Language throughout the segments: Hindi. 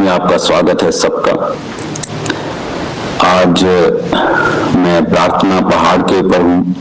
में आपका स्वागत है सबका। आज मैं प्रार्थना पहाड़ के ऊपर हूँ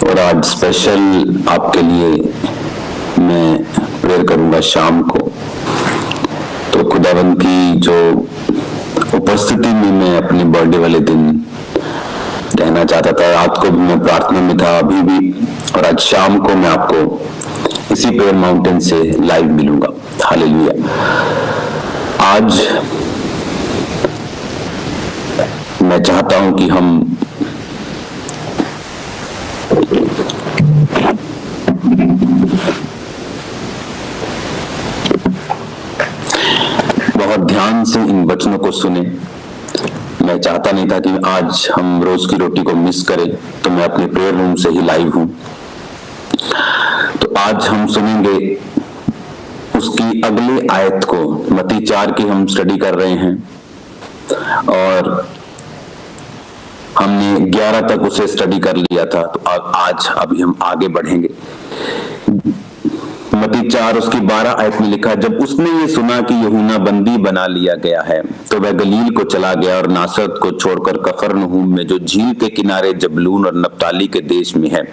और आज स्पेशल आपके लिए मैं प्रेयर करूंगा शाम को। तो खुदावंद की जो उपस्थिति में मैं अपने बर्थडे वाले दिन रहना चाहता था। रात को भी मैं प्रार्थना में था, अभी भी, और आज शाम को मैं आपको इसी प्रेयर माउंटेन से लाइव मिलूंगा। हालेलुया। आज मैं चाहता हूं कि हम बहुत ध्यान से इन वचनों को सुने। मैं चाहता नहीं था कि आज हम रोज की रोटी को मिस करें, तो मैं अपने प्रेयर रूम से ही लाइव हूं। तो आज हम सुनेंगे उसकी अगली आयत को। मत्ती 4 की हम स्टडी कर रहे हैं और हमने 11 तक उसे स्टडी कर लिया था। तो आज अभी हम आगे बढ़ेंगे। मत्ती 4 उसकी 12 आयत में लिखा, जब उसने ये सुना कि यूहन्ना बंदी बना लिया गया है तो वह गलील को चला गया और नासरत को छोड़कर कफरनहूम में, जो झील के किनारे जबूलून और नप्ताली के देश में है,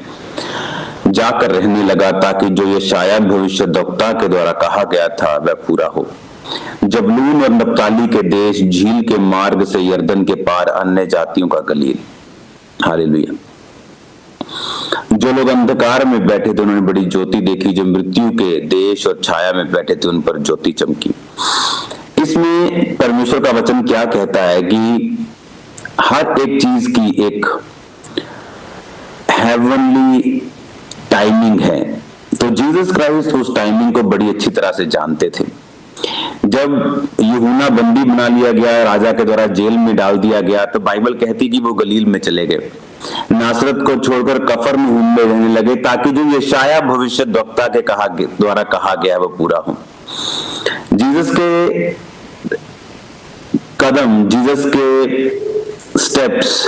जाकर रहने लगा, ताकि जो यशायाह भविष्यद्वक्ता के द्वारा कहा गया था वह पूरा हो। जबूलून और नप्ताली के देश, झील के मार्ग से यरदन के पार, अन्य जातियों का गलील। हालेलुया। जो लोग अंधकार में बैठे थे उन्होंने बड़ी ज्योति देखी, जो मृत्यु के देश और छाया में बैठे थे उन पर ज्योति चमकी। इसमें परमेश्वर का वचन क्या कहता है कि हर एक चीज की एक हेवनली टाइमिंग है। तो जीसस क्राइस्ट उस टाइमिंग को बड़ी अच्छी तरह से जानते थे। जब यूहन्ना बंदी बना लिया गया, राजा के द्वारा जेल में डाल दिया गया, तो बाइबल कहती कि वो गलील में चले गए, नासरत को छोड़कर कफरनहूम में रहने लगे, ताकि जो यशायाह भविष्यद्वक्ता के द्वारा कहा गया वो पूरा हो। जीसस के कदम, जीसस के स्टेप्स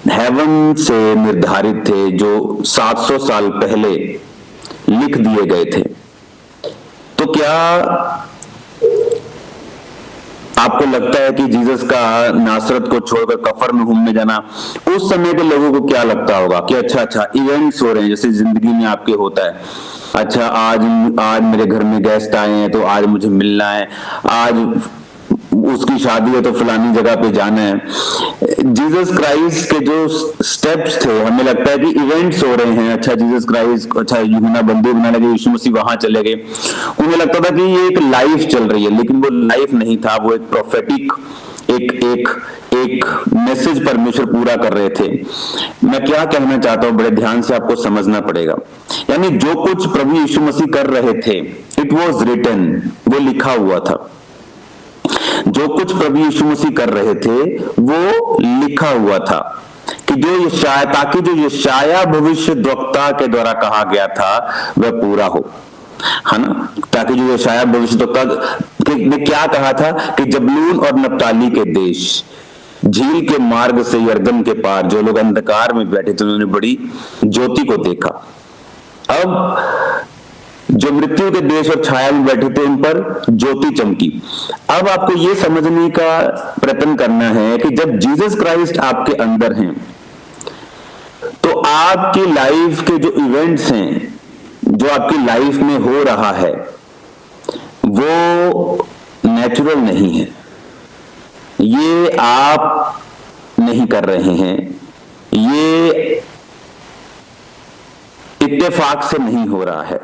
हेवन से निर्धारित थे, जो 700 साल पहले लिख दिए गए थे। तो क्या आपको लगता है कि जीसस का नासरत को छोड़कर कफरनहूम में जाना, उस समय के लोगों को क्या लगता होगा कि अच्छा इवेंट्स हो रहे हैं, जैसे जिंदगी में आपके होता है, अच्छा आज मेरे घर में गेस्ट आए हैं तो आज मुझे मिलना है, आज उसकी शादी है तो फलानी जगह पे जाना है। जीसस क्राइस्ट के जो स्टेप्स थे, हमें लगता है कि इवेंट्स हो रहे हैं। अच्छा जीसस क्राइस्ट, अच्छा यूहन्ना बंदी बना लगे, यीशु मसीह वहां चले गए, उन्हें लगता था कि ये एक लाइफ चल रही है, लेकिन वो लाइफ नहीं था, वो एक प्रोफेटिक एक मैसेज परमेश्वर पूरा कर रहे थे। मैं क्या कहना चाहता हूं, बड़े ध्यान से आपको समझना पड़ेगा। यानी जो कुछ प्रभु यीशु मसीह कर रहे थे, इट वॉज रिटन, वो लिखा हुआ था। जो कुछ प्रभु यीशु मसीह कर रहे थे वो लिखा हुआ था कि ताकि जो यशायाह भविष्यद्वक्ता के द्वारा कहा गया था वह पूरा हो, है ना। ताकि जो यशायाह भविष्यद्वक्ता ने क्या कहा था कि जबूलून और नप्ताली के देश, झील के मार्ग से यरदन के पार, जो लोग अंधकार में बैठे थे उन्होंने बड़ी ज्योति को देखा। अब जो मृत्यु के देश और छाया में बैठे थे उन पर ज्योति चमकी। अब आपको यह समझने का प्रयत्न करना है कि जब जीसस क्राइस्ट आपके अंदर हैं तो आपकी लाइफ के जो इवेंट्स हैं, जो आपकी लाइफ में हो रहा है, वो नेचुरल नहीं है, ये आप नहीं कर रहे हैं, ये इत्तेफाक से नहीं हो रहा है।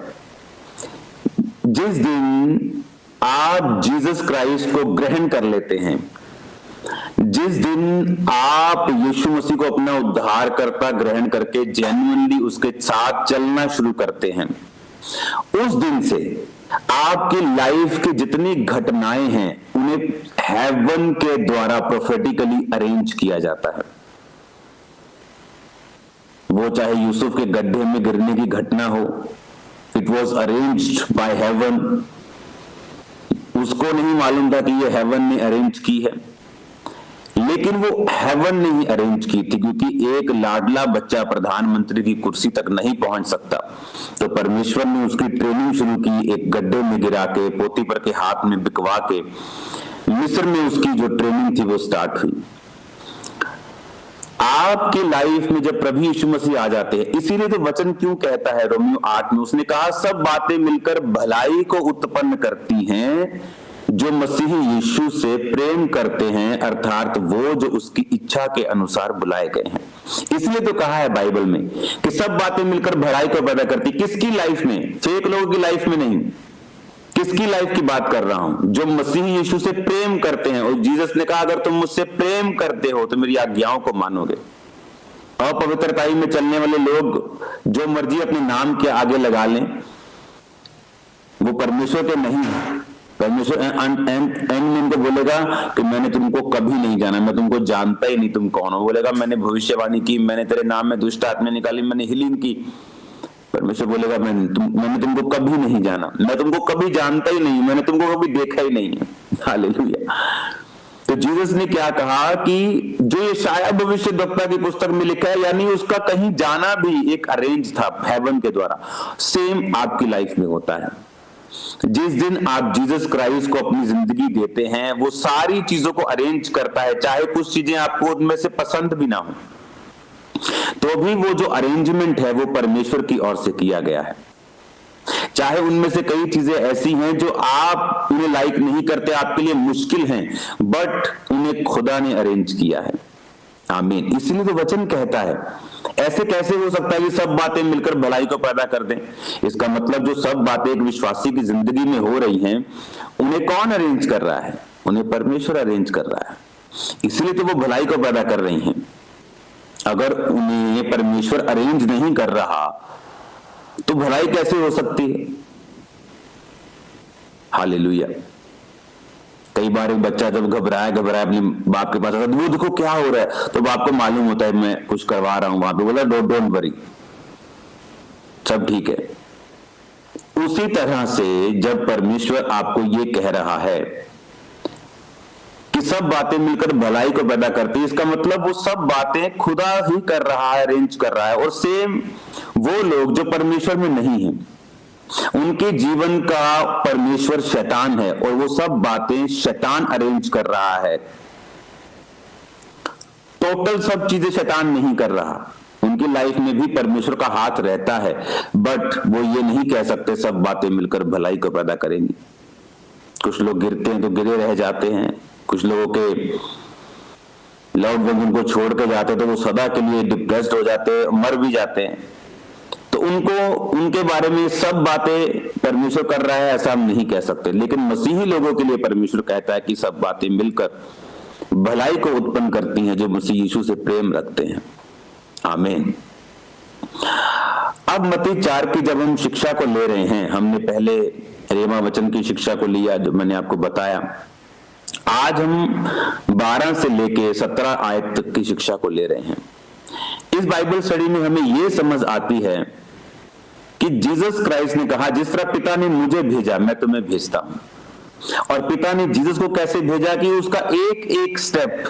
जिस दिन आप जीसस क्राइस्ट को ग्रहण कर लेते हैं, जिस दिन आप यीशु मसीह को अपना उद्धारकर्ता ग्रहण करके जेन्युइनली उसके साथ चलना शुरू करते हैं, उस दिन से आपकी लाइफ की जितनी घटनाएं हैं उन्हें हेवन के द्वारा प्रोफेटिकली अरेंज किया जाता है। वो चाहे यूसुफ के गड्ढे में गिरने की घटना हो, it was arranged by heaven. उसको नहीं मालूम था कि ये हेवन ने अरेंज की है। लेकिन वो हेवन नहीं अरेंज की थी, क्योंकि एक लाडला बच्चा प्रधानमंत्री की कुर्सी तक नहीं पहुंच सकता। तो परमेश्वर ने उसकी ट्रेनिंग शुरू की, एक गड्ढे में गिरा के, पोतीपर के हाथ में बिकवा के, मिस्र में उसकी जो ट्रेनिंग थी वो स्टार्ट हुई। आपकी लाइफ में जब प्रभु यीशु मसीह आ जाते हैं, इसीलिए तो वचन क्यों कहता है रोमियो 8 में, उसने कहा सब बातें मिलकर भलाई को उत्पन्न करती हैं जो मसीह यीशु से प्रेम करते हैं, अर्थात वो जो उसकी इच्छा के अनुसार बुलाए गए हैं। इसलिए तो कहा है बाइबल में कि सब बातें मिलकर भलाई को पैदा करती। किसकी लाइफ में? फेक लोगों की लाइफ में नहीं। किसकी लाइफ की बात कर रहा हूं? जो मसीह यीशु से प्रेम करते हैं। और जीसस ने कहा अगर तुम मुझसे प्रेम करते हो तो मेरी आज्ञाओं को मानोगे। अपवित्रताई में चलने वाले लोग जो मर्जी अपने नाम के आगे लगा लें, वो परमेश्वर के नहीं है। परमेश्वर एंड में इनको बोलेगा कि मैंने तुमको कभी नहीं जाना, मैं तुमको जानता ही नहीं, तुम कौन हो। बोलेगा मैंने भविष्यवाणी की, मैंने तेरे नाम में दुष्ट आत्मा निकाली, मैंने हीलिंग की। परमेश्वर बोलेगा मैंने तुमको कभी नहीं जाना, मैं तुमको कभी जानता ही नहीं, मैंने तुमको कभी देखा ही नहीं है। हालेलुया। तो जीसस ने क्या कहा कि जो यशायाह भविष्यद्वक्ता की पुस्तक में लिखा है, यानी उसका कहीं जाना भी एक अरेंज था हेवन के द्वारा। सेम आपकी लाइफ में होता है। जिस दिन आप जीसस क्राइस्ट को अपनी जिंदगी देते हैं, वो सारी चीजों को अरेंज करता है, चाहे कुछ चीजें आपको उनमें से पसंद भी ना हो, तो भी वो जो अरेंजमेंट है वो परमेश्वर की ओर से किया गया है। चाहे उनमें से कई चीजें ऐसी हैं जो आप उन्हें लाइक नहीं करते, आपके लिए मुश्किल हैं, बट उन्हें खुदा ने अरेंज किया है। आमीन। इसलिए तो वचन कहता है, ऐसे कैसे हो सकता है कि सब बातें मिलकर भलाई को पैदा कर दें? इसका मतलब जो सब बातें एक विश्वासी की जिंदगी में हो रही हैं, उन्हें कौन अरेंज कर रहा है? उन्हें परमेश्वर अरेंज कर रहा है। इसलिए तो वो भलाई को पैदा कर रही हैं। अगर उन्हें परमेश्वर अरेंज नहीं कर रहा तो भलाई कैसे हो सकती है? हालेलुया। कई बार एक बच्चा जब घबराया अपने बाप के पास आता, वो देखो क्या हो रहा है, तो बाप को मालूम होता है मैं कुछ करवा रहा हूं। वहां पे बोला डोंट वरी, सब ठीक है। उसी तरह से जब परमेश्वर आपको ये कह रहा है कि सब बातें मिलकर भलाई को पैदा करती है, इसका मतलब वो सब बातें खुदा ही कर रहा है, अरेंज कर रहा है। और सेम वो लोग जो परमेश्वर में नहीं है, उनके जीवन का परमेश्वर शैतान है, और वो सब बातें शैतान अरेंज कर रहा है। टोटल सब चीजें शैतान नहीं कर रहा, उनकी लाइफ में भी परमेश्वर का हाथ रहता है, बट वो ये नहीं कह सकते सब बातें मिलकर भलाई को पैदा करेंगी। कुछ लोग गिरते हैं तो गिरे रह जाते हैं, कुछ लोगों के लव उनको छोड़ के जाते तो वो सदा के लिए डिप्रेस्ड हो जाते हैं, मर भी जाते हैं। तो उनके बारे में सब बातें परमेश्वर कर रहा है ऐसा हम नहीं कह सकते, लेकिन मसीही लोगों के लिए परमेश्वर कहता है कि सब बातें मिलकर भलाई को उत्पन्न करती हैं जो मसीह यीशु से प्रेम रखते हैं। आमीन। अब मत्ती 4 की जब हम शिक्षा को ले रहे हैं, हमने पहले रेमा वचन की शिक्षा को लिया जो मैंने आपको बताया। आज हम 12 से लेके 17 आयत तक की शिक्षा को ले रहे हैं। इस बाइबल स्टडी में हमें यह समझ आती है कि जीसस क्राइस्ट ने कहा जिस तरह पिता ने मुझे भेजा मैं तुम्हें भेजता हूं। और पिता ने जीसस को कैसे भेजा कि उसका एक एक स्टेप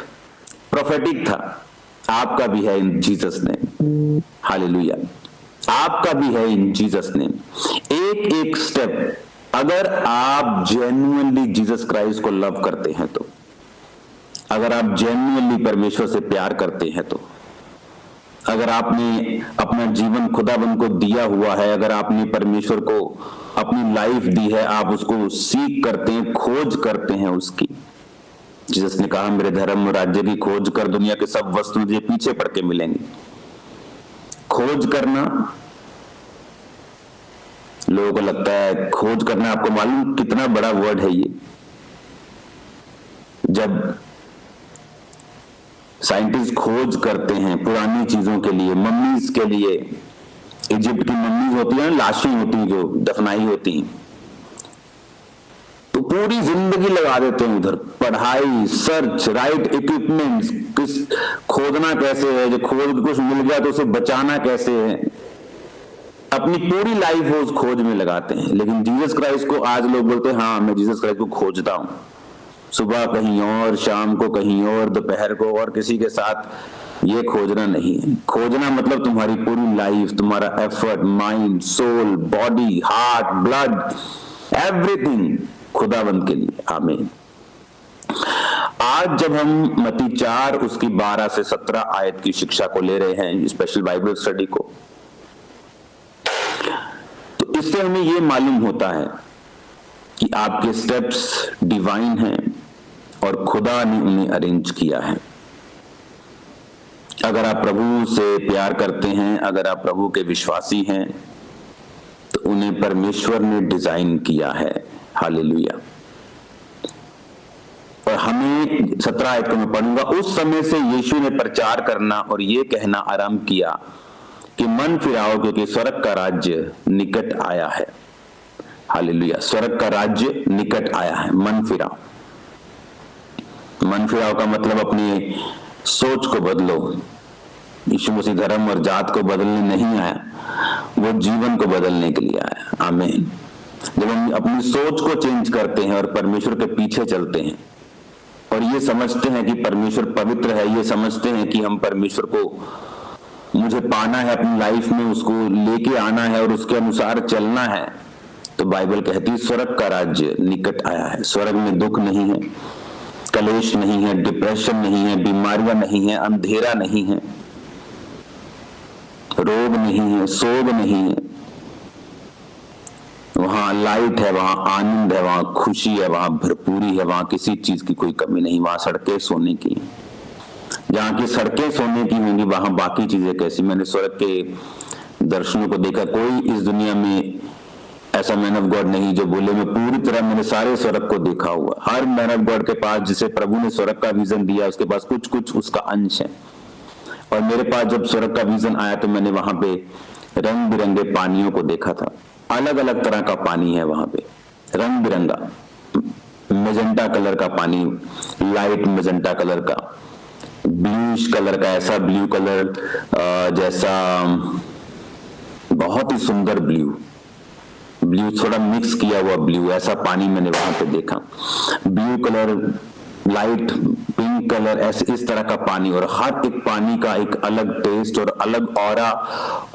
प्रोफेटिक था। आपका भी है इन जीसस ने। हालेलुया। आपका भी है इन जीसस ने। एक एक स्टेप, अगर आप जेन्युइनली जीसस क्राइस्ट को लव करते हैं तो, अगर आप जेन्युइनली परमेश्वर से प्यार करते हैं तो, अगर आपने अपना जीवन खुदाबंद को दिया हुआ है, अगर आपने परमेश्वर को अपनी लाइफ दी है, आप उसको सीख करते हैं, खोज करते हैं उसकी। जीसस ने कहा मेरे धर्म और राज्य की खोज कर, दुनिया के सब वस्तु मुझे पीछे पड़ के मिलेंगे। खोज करना, लोगों को लगता है खोज करना, आपको मालूम कितना बड़ा वर्ड है ये। जब साइंटिस्ट खोज करते हैं पुरानी चीजों के लिए, मम्मीज के लिए, इजिप्ट की मम्मीज होती हैं, लाशें होती हैं जो दफनाई होती हैं, तो पूरी जिंदगी लगा देते हैं उधर, पढ़ाई, सर्च, राइट इक्विपमेंट्स, किस खोदना कैसे है, जो खोद कुछ मिल गया तो उसे बचाना कैसे है, अपनी पूरी लाइफ वो उस खोज में लगाते हैं। लेकिन जीसस क्राइस्ट को आज लोग बोलते हैं हाँ मैं जीसस क्राइस्ट को खोजता हूं। सुबह कहीं और, शाम को कहीं और, दोपहर को और किसी के साथ। ये खोजना नहीं है। खोजना मतलब तुम्हारी पूरी लाइफ, तुम्हारा effort, mind, soul, body, heart, blood, everything खुदाबंद के लिए। आमीन। आज जब हम मत्ती 4 उसकी 12 से 17 आयत की शिक्षा को ले रहे हैं, स्पेशल बाइबल स्टडी को, तो इससे हमें यह मालूम होता है कि आपके स्टेप्स डिवाइन हैं और खुदा ने उन्हें अरेंज किया है। अगर आप प्रभु से प्यार करते हैं, अगर आप प्रभु के विश्वासी हैं, तो उन्हें परमेश्वर ने डिजाइन किया है। हालेलुया। और हमें 17 आयत को मैं पढ़ूंगा। उस समय से यीशु ने प्रचार करना और ये कहना आरंभ किया कि मन फिराओ, क्योंकि स्वर्ग का राज्य निकट आया है। हालेलुया। स्वर्ग का राज्य निकट आया है। मन फिराओ। मन फिराओ का मतलब अपनी सोच को बदलो। यीशु मसीह धर्म और जात को बदलने नहीं आया, वो जीवन को बदलने के लिए आया। आमीन। जब हम अपनी सोच को चेंज करते हैं और परमेश्वर के पीछे चलते हैं और ये समझते हैं कि परमेश्वर पवित्र है, ये समझते हैं कि हम परमेश्वर को मुझे पाना है अपनी लाइफ में, उसको लेके आना है और उसके अनुसार चलना है, तो बाइबल कहती है स्वर्ग का राज्य निकट आया है। स्वर्ग में दुख नहीं है, कलेश नहीं है, डिप्रेशन नहीं है, बीमारियां नहीं है, अंधेरा नहीं है, रोग नहीं है, सोग नहीं है। वहां लाइट है, वहां आनंद है, वहां खुशी है, वहां भरपूरी है, वहां किसी चीज की कोई कमी नहीं। वहां सड़कें सोने की, जहां की सड़कें सोने की होंगी वहां बाकी चीजें कैसी। मैंने स्वर्ग के दर्शनों को देखा। कोई इस दुनिया में ऐसा मैन ऑफ गॉड नहीं जो बोले मैं पूरी तरह मैंने सारे स्वर्ग को देखा हुआ। हर मैन ऑफ गॉड के पास, जिसे प्रभु ने स्वर्ग का विजन दिया, उसके पास कुछ कुछ उसका अंश है। और मेरे पास जब स्वर्ग का विजन आया तो मैंने वहां पे रंग बिरंगे पानियों को देखा था। अलग अलग तरह का पानी है वहां पे, रंग बिरंगा, मेजेंटा कलर का पानी, लाइट मेजेंटा कलर का, ब्लूइश कलर का, ऐसा ब्लू कलर जैसा बहुत ही सुंदर ब्लू थोड़ा मिक्स किया हुआ ब्लू, ऐसा पानी मैंने वहां पे देखा। Blue colour, light pink colour, ऐसे इस तरह का पानी। और हर एक पानी का एक अलग टेस्ट और अलग ऑरा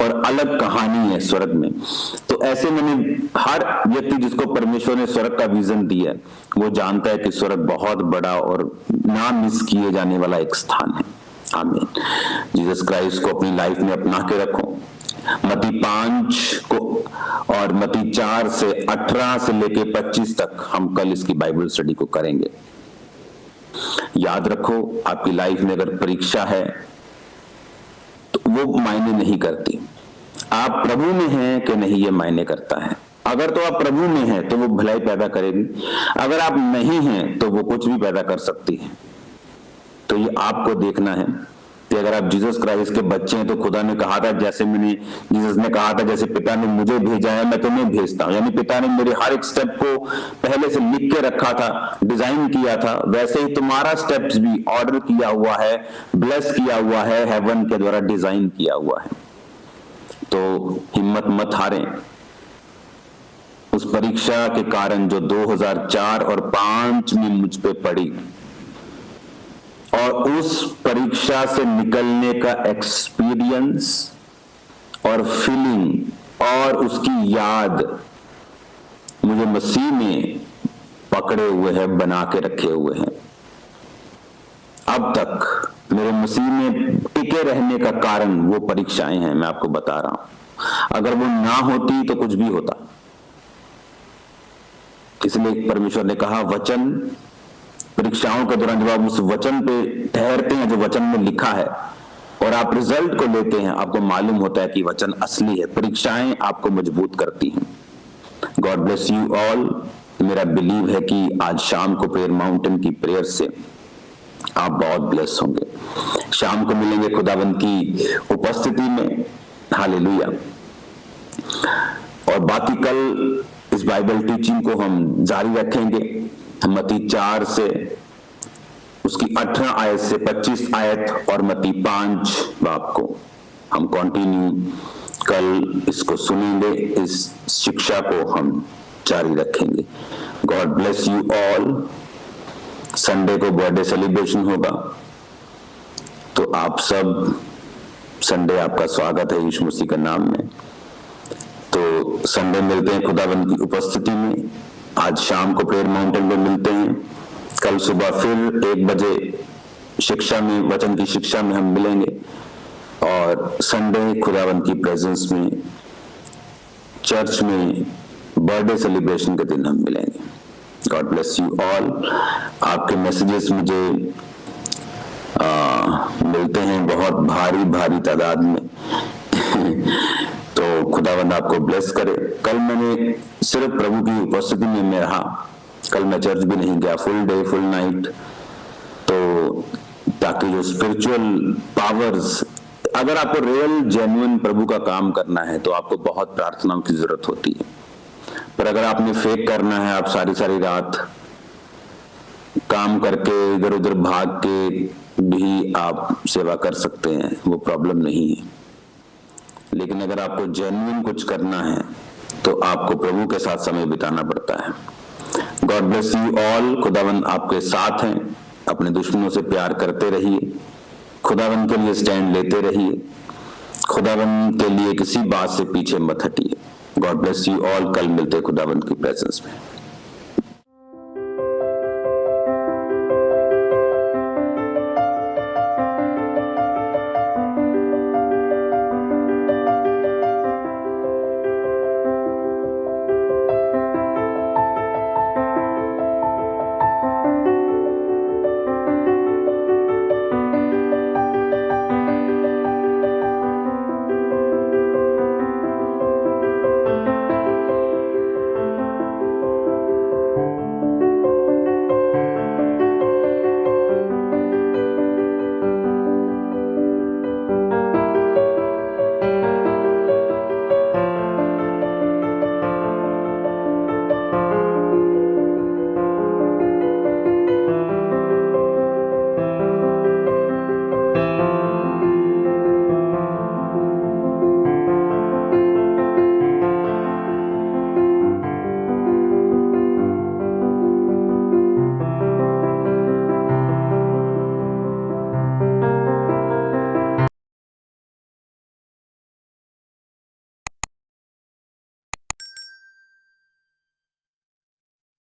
और अलग कहानी है स्वर्ग में। तो ऐसे मैंने हर व्यक्ति जिसको परमेश्वर ने स्वर्ग का विजन दिया है वो जानता है कि स्वर्ग बहुत बड़ा और ना मिस किए जाने वाला एक स्थान है। आमीन। जीसस क्राइस्ट को अपनी लाइफ में अपना के रखो। मत्ती 5 को और मत्ती 4 से 18 से लेके 25 तक हम कल इसकी बाइबल स्टडी को करेंगे। याद रखो, आपकी लाइफ में अगर परीक्षा है तो वो मायने नहीं करती। आप प्रभु में हैं कि नहीं ये मायने करता है। अगर तो आप प्रभु में हैं तो वो भलाई पैदा करेगी, अगर आप नहीं हैं तो वो कुछ भी पैदा कर सकती है। तो ये आपको देखना है कि अगर आप जीसस क्राइस्ट के बच्चे हैं तो खुदा ने कहा था, जैसे जीसस ने कहा था जैसे पिता ने मुझे भेजा है मैं तुम्हें भेजता हूं, यानी पिता ने मेरे हर एक स्टेप को पहले से लिख के रखा था, डिजाइन किया था, वैसे ही तुम्हारा स्टेप्स भी ऑर्डर किया हुआ है, ब्लेस किया हुआ है, हेवन के द्वारा डिजाइन किया हुआ है। तो हिम्मत मत हारें। उस परीक्षा के कारण जो 2004 और 5 में मुझ पे पड़ी, और उस परीक्षा से निकलने का एक्सपीरियंस और फीलिंग और उसकी याद मुझे मसीह में पकड़े हुए है, बना के रखे हुए हैं। अब तक मेरे मसीह में टिके रहने का कारण वो परीक्षाएं हैं, मैं आपको बता रहा हूं। अगर वो ना होती तो कुछ भी होता। इसलिए परमेश्वर ने कहा वचन, परीक्षाओं के दौरान जब आप उस वचन पे ठहरते हैं जो वचन में लिखा है और आप रिजल्ट को लेते हैं, आपको मालूम होता है कि वचन असली है। परीक्षाएं आपको मजबूत करती हैं। God bless you all. मेरा बिलीव है कि आज शाम को प्रेयर माउंटेन की प्रेयर से आप बहुत ब्लेस होंगे। शाम को मिलेंगे खुदावंद की उपस्थिति में। हालेलुया। और बाकी कल इस बाइबल टीचिंग को हम जारी रखेंगे। मत्ती 4 से उसकी 18 आयत से 25 आयत और मत्ती 5 बाब को हम कंटिन्यू कल इसको सुनेंगे। इस शिक्षा को हम जारी रखेंगे। God bless you all. Sunday को बर्थडे सेलिब्रेशन होगा, तो आप सब संडे आपका स्वागत है यीशु मसीह के नाम में। तो संडे मिलते हैं खुदावंद की उपस्थिति में। आज शाम को प्रेयर माउंटेन पे मिलते हैं। कल सुबह फिर 1 बजे शिक्षा में, वचन की शिक्षा में हम मिलेंगे, और संडे खुदावंद की प्रेजेंस में चर्च में बर्थडे सेलिब्रेशन के दिन हम मिलेंगे। God bless you all. आपके मैसेजेस मुझे मिलते हैं बहुत भारी भारी तादाद में तो खुदावंद आपको ब्लेस करे। कल मैंने सिर्फ प्रभु की उपस्थिति में मैं रहा, कल मैं चर्च भी नहीं गया, फुल डे फुल नाइट, तो ताकि जो स्पिरिचुअल पावर्स, अगर आपको रियल जेन्युइन प्रभु का काम करना है तो आपको बहुत प्रार्थनाओं की जरूरत होती है। पर अगर आपने फेक करना है, आप सारी सारी रात काम करके इधर उधर भाग के भी आप सेवा कर सकते हैं, वो प्रॉब्लम नहीं है। लेकिन अगर आपको जेन्युइन कुछ करना है तो आपको प्रभु के साथ समय बिताना पड़ता है। God bless you all. खुदावंद आपके साथ हैं। अपने दुश्मनों से प्यार करते रहिए, खुदावंद के लिए स्टैंड लेते रहिए, खुदावंद के लिए किसी बात से पीछे मत हटिए। God bless you all. कल मिलते हैं खुदावंद की प्रेजेंस में।